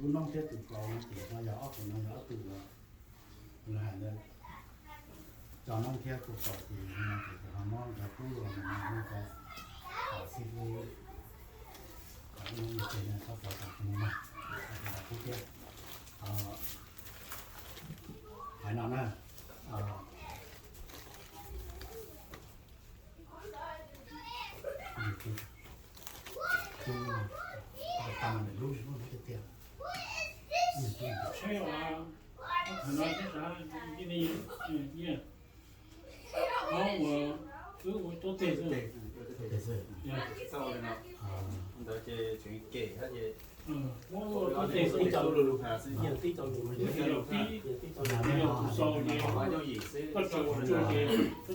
lúc nông thiết từ cầu thì nó gió của nó gió từ là hải lên cho nông thiết của cầu thì nó thì nó mong là cũng rồi mà nó có họ xin vui có những người chơi này có phải cả những mà là cũng kia hải nào nè tăng để lúc nó được tiền. Sai là nói thế sao cái này nhỉ? Nó cứ tốt tiền rồi. Sau này nó đợi chơi chuyện kể hết vậy. Nó tốt tiền Tí cho luôn hả? Nhiều tí cho luôn. tí sau gì Có giao gì sẽ có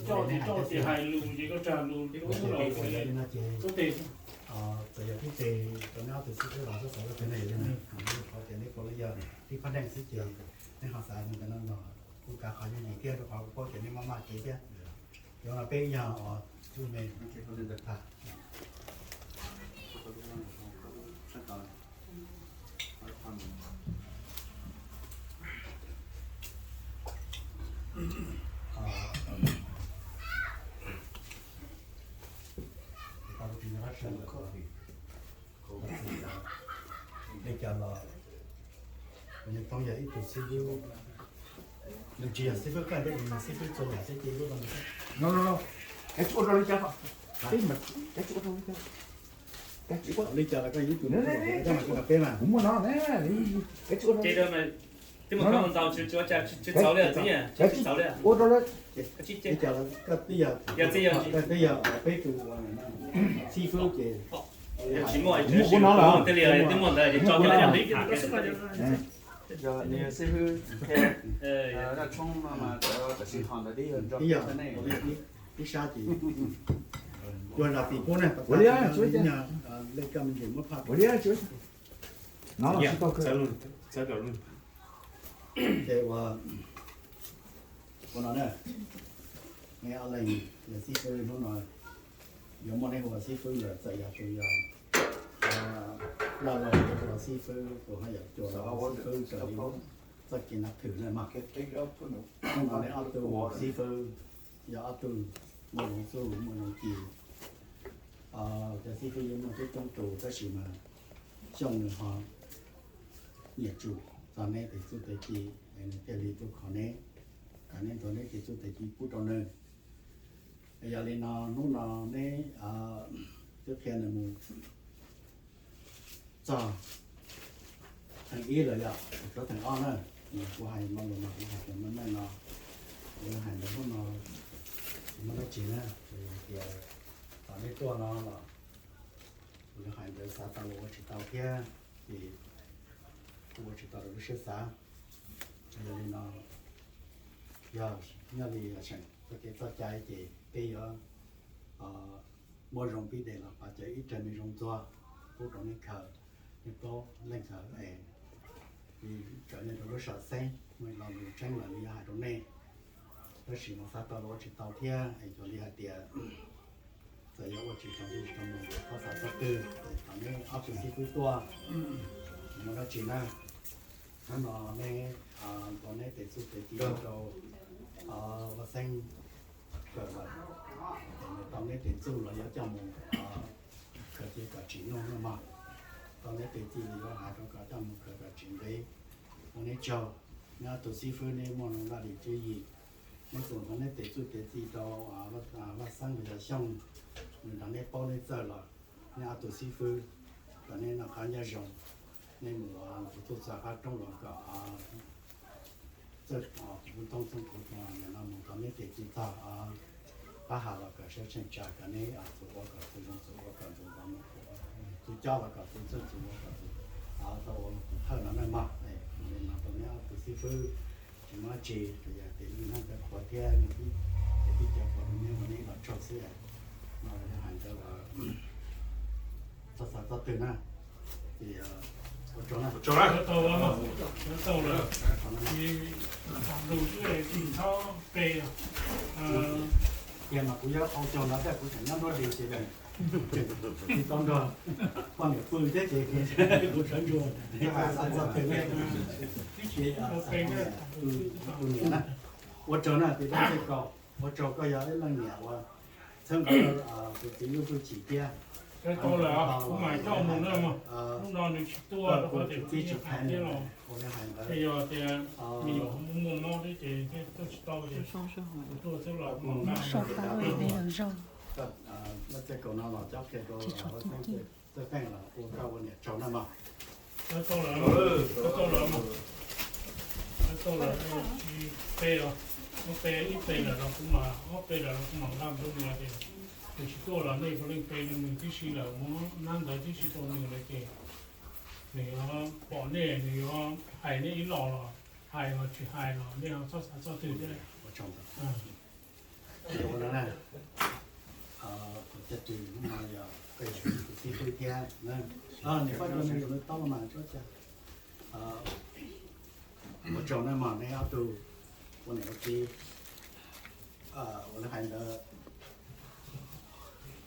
cho thì hài luôn gì có trả luôn thì cũng rồi tốt tiền. Bây giờ cái tiền của nó từ xưa đó nó sẽ là cái này cho nên họ tiền đấy có bây giờ thì phát đang xí chiều nên họ xài mình cái nó cũng cả khỏi những kia rồi họ có tiền đi mà kia chứ rồi là bây giờ họ chú mình thà để cho là những công việc ít của CPU những chuyện CPU cái đấy mình CPU cho nhà sẽ chỉ luôn No. Cái chỗ đó đi cho. Cái mà cái chỗ đó đi cho. Cái chỗ đó đi chờ là cái gì chủ nữa cho mà cà phê mà cũng mà nó nè, cái chỗ đó.这个嘛，这么看到就早了，怎样？就早了。Ô đó đấy. đi chờ là cái bây giờ bây giờ bây từ CPU kì 期末就是这里这么的，就照片两枚卡，Rồi nhiều xe hư ra chung mà cái sự hòn là đi hơn cho bây giờ cái này đi xa thì rồi là tỷ phú này nhà lên cầm thì mất phạt Ủa đi chứ. Nó là có再录，再搞录。 để của nó này nghe ở đây là sĩ phu nó nói giống món này của sĩ phu là dạy học rồi là của sĩ phu của hai giờ chỗ đó sĩ phu trở đi rất kiến thức thử này mà cái gốc của nó không có để ở từ sĩ phu giờ ở từ một số một kỳ cái sĩ phu giống một cái trong tù cái gì mà trong người họ nhiệt chủ sau này thì chúng tôi chỉ để lý tôi khó né cả nên tôi này thì chúng tôi chỉ bút đầu nơi bây giờ lên nó này trước khi là một cho thằng ý rồi ạ cho thằng on nữa của hai mong là của hai cái món này nó hai nó chỉ nè thì tại đâyตัวnó là hai đứa xã tàu chỉ tàu kia thì我知道的是啥，就是那要你想这个做家一点，比如没容易的了，把这一整的容做，不容易考，你高能考哎，你这人都少生，我老有真了厉害着呢，这是我啥到我知道天，哎，就厉害点。这要我知道就是什么，他啥啥对，反正阿平时会多，我那钱呢？ nó này còn này để giúp để chỉ cho và sinh cỡ vậy còn này để giúp là cho mình cỡ chỉ cả chỉ nông mà còn này để chỉ là hai trong cả trong cỡ cả chỉ đấy còn này cho nhà tổ sư phụ này mong là để chơi gì nên còn này để giúp để chỉ cho và sinh bây giờ xong mình đang này bao này giờ là nhà tổ sư phụ còn này là cả nhà rộng nên mà tôi sẽ phát trong lòng cả rất cũng trong cuộc mà là một cái nét để chúng ta phát hạ là cái sẽ sinh ra cái này tôi có cả tôi có cả tôi làm tôi cho là cả tôi rất tôi có cả tôi hơn là mấy mặt này nên là tôi nhớ tôi sư phụ chỉ mà chỉ thì để mình làm cái khoa kia thì bây giờ có những cái này là cho sự mà hành cho là rất từ na thì Chỗ này. Tàu mà. Tàu là thì đầu tiên thì thao kề. Tiền mà cũng nhớ ông chồng nó sẽ cũng phải nhắm nó điều gì vậy. thì con rồi con địa phương thế thì我成就了。cái hà sản xuất thì nghe thì我做呢thì đang cái cầu我做個有一兩年我香港佢只要佢自己啊。cái to là cũng mày cho mình nữa mà lúc nào thì to là có thể chỉ đi chụp hàng hình thế rồi của cái hàng đó bây giờ thì mình không muốn nó đấy thì cái tôi chỉ to thì tôi sẽ là mỏng少发味没有肉， nó sẽ còn nó chắc cái đồ tôi thấy là cô cao hơn cháu năm mà cái to là mà cái to là chỉ bê rồi nó bê ít bê là nó cũng mà nó bê là nó cũng mỏng làm luôn rồi thì chỉ to là này có lên bê nên mình chỉ xí là muốn năn đấy chỉ to mình là cái mình bỏ này mình hải này ít lò rồi hải mà chỉ hải rồi nên nó cho từ thế này của chồng đồ đó này chất trừ nó giờ cái gì tôi kia nên này phát cho nên nó to mà cho cha của chồng này mà này áo tù của này cái của nó hành đó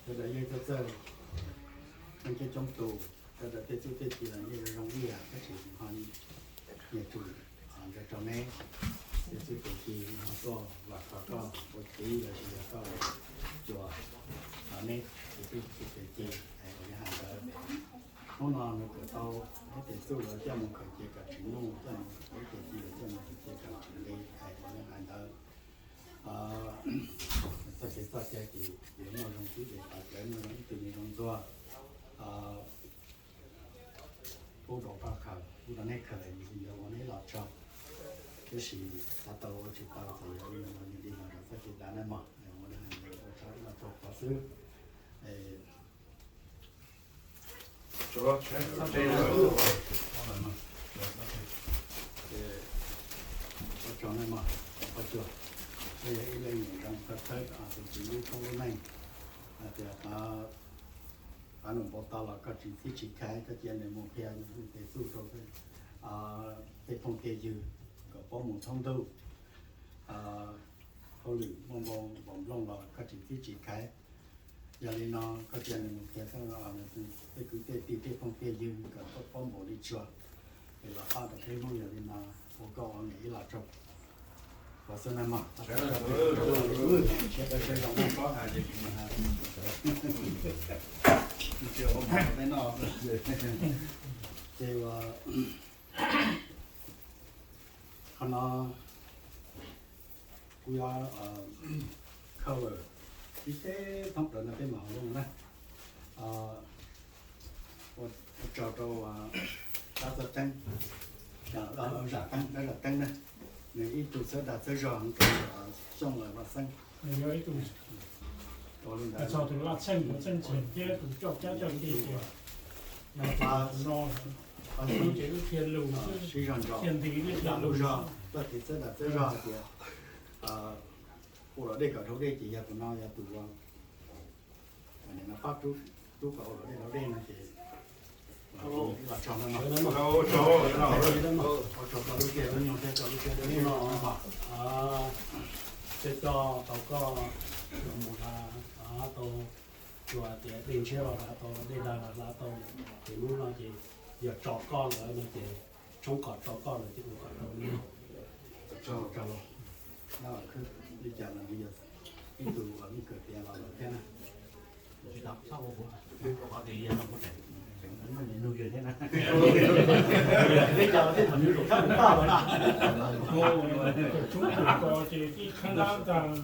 cái đấy như cái anh cái trong tù cái đó cái chỉ là như rong bia cái chỉ hoàn nhiệt tù cái trong này cái chỉ họ có và họ có một tí là chỉ là có chùa ở đây cái chỉ hay có nhà hàng đó nó nó cửa tàu cái tiền số là cho một cái chỉ cả chính luôn cho một cái chỉ là cho một cái chỉ cả chính đây hay có nhà hàng đó sau cái thì nếu mà đồng chí để phát triển nó từ những công作ผู้ดอกผ้าขาวผู้นั้นให้เคยมีเยาวนี้หลอดชอบก็是他到我去到这有我们地方的这些单的嘛，我们还有我查那做法师，走了，全这个。我找那嘛，我做，这一类人让他他就是有空的内，对啊。anh ông bảo tao là các chính sách chỉ khai các chuyện này một phe để giúp cho cái phong tiền dư có bao một thông đâu hậu lựu mong mong long là các chính sách chỉ khai giờ này nó các chuyện này một phe sao là cái cứ cái phong tiền dư có bao một đi chùa thì là phát được cái mong giờ này là có câu nghĩ là trong và sau này mà sẽ cái dòng có hai gì mà chưa hôm nay cái nọ thì nó we are color cái thông thường là cái màu luôn đấy cho đã rất trắng giả trắng đó là trắng này nếu ít tụ sẽ đặt sẽ giòn xong rồi và xanh有一种照头拉称的正前街土叫家教地铁，然后弄有这个天路实际上叫天地的马天路路上那thì sẽ là sẽ ra thì của đây cả thấu đây chỉ là của nó là tụ này nó phát chút chút cầu ở đây nó đen này thì là cho nó nọ cho cầu kia nó nhiều thế cầu kia nó nọ sẽ cho tàu có một tàu chùa thì tiền xe vào tàu đây là tàu thì lúc nó chỉ giờ trọ con rồi nó chỉ trong cọt trọ con rồi chứ không còn đâu nữa cho nó cứ đi chợ là bây giờ cái tù ở cái cửa tiền vào thế này chỉ đọc sau có thì nó có thể mình nuôi thế này cái chợ cái thằng như rồi khác ba rồi nè chúng tôi có chỉ đi khăn áo rằng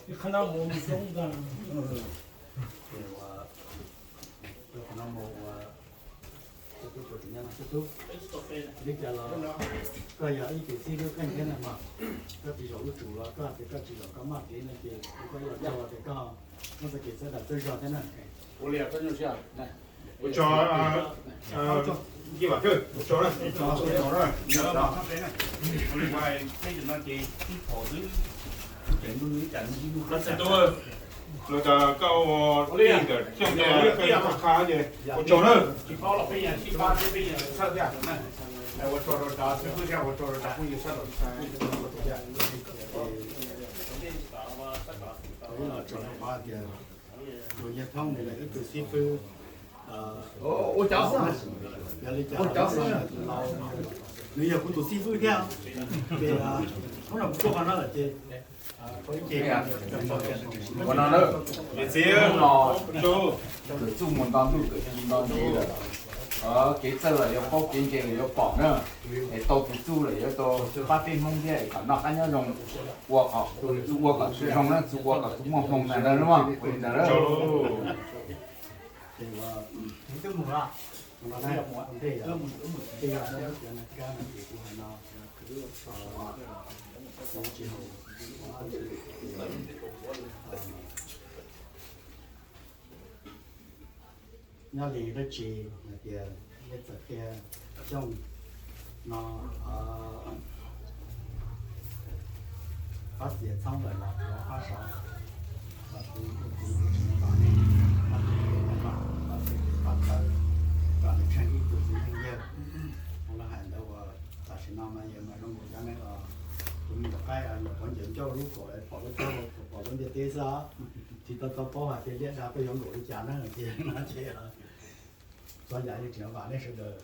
đi khăn áo mồm giống rằng nó một cái chỗ chủ nhân là cái thuốc bây giờ là coi giờ ý cái gì cái này mà các chị chủ chủ là các chị có mặt thế này thì coi giờ cho thì có nó sẽ kể sẽ đặt chơi trò thế này我俩这就是来，我找一把去，我找了，找了，你找到。我另外xây dựng nó chỉ thổ dưới trận núi trận nó sẽ tôi rồi cả câu đi cái trong nhà cái khá gì,我找了，chỉ có là bây giờ chỉ ba cái bây giờ sao thế này,我找了打，最后天我找了打，我有啥了，đấy là trò ba thì rồi nhà thông này là cái từ xí phư Ôi cháu sao? nhà lấy cháu bây giờ cũng tụi xí phư theo về không là cũng có nó là chơi có cái chơi Còn nó nữa. Việt xí Nó chú cứ chung một đòn đủ cái gì đòn gì rồi. Cái chân là yếu có cái là yếu bỏ nữa. Để tôi cái chú là yếu tôi phát tin không thế cả nó cái nhau dùng qua họ chú qua cả chú trong đó chú qua cả chú mong mong này đúng không? Quên rồi đó. chú thì cái mùa mà này vấn đề là bây giờ nó cái này cái này thì cũng là nó cũng chỉ nó lì nó chỉ là tiền cái vật kia trong nó phát triển xong rồi là nó phát sản và cũng và nó trang bị của chúng nhiều không là hành đâu ta sẽ nói mà giờ mà nó một cái này là cũng một cái là quan trọng cho lúc của bỏ cái cho bỏ vấn đề tế xã thì ta có hạt tiền ra bây giờ ngồi đi chán nó tiền nó chơi là专家就讲把那时的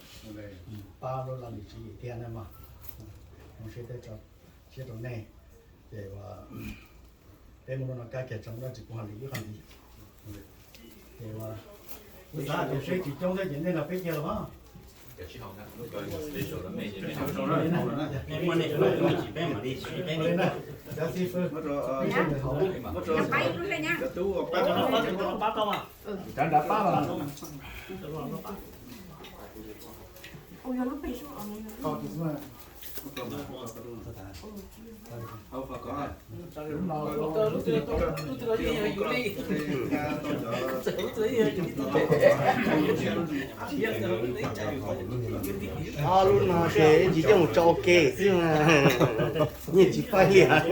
八路让你自己填的嘛，我现在这种呢，对吧？这么多改革整个就不好理很理，对吧？为啥这水集中在人那个飞机了嘛？Dạ sư phụ, nhập bay luôn đây nha. tú bắt Bác không à? Chẳng đã ba mà. Ôi nó bị xuống ở có cái gì không phải có Đúng rồi. luôn mà sẽ chỉ cho một trò kê chứ mà nhìn chỉ phải liền ở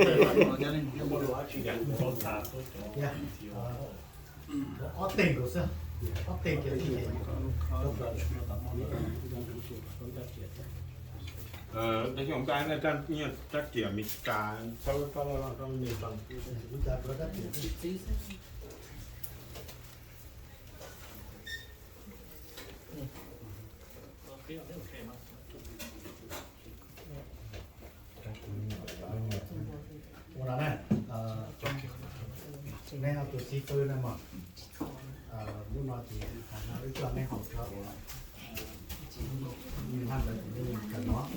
tiền của sao? Ở tiền cái gì? đấy chúng ta là trang như chắc kiểu mình cả sau mình toàn Ủa này, này học từ sĩ tư này mà, lúc nào thì nó cho này học cho mình làm được thì mình cần nó.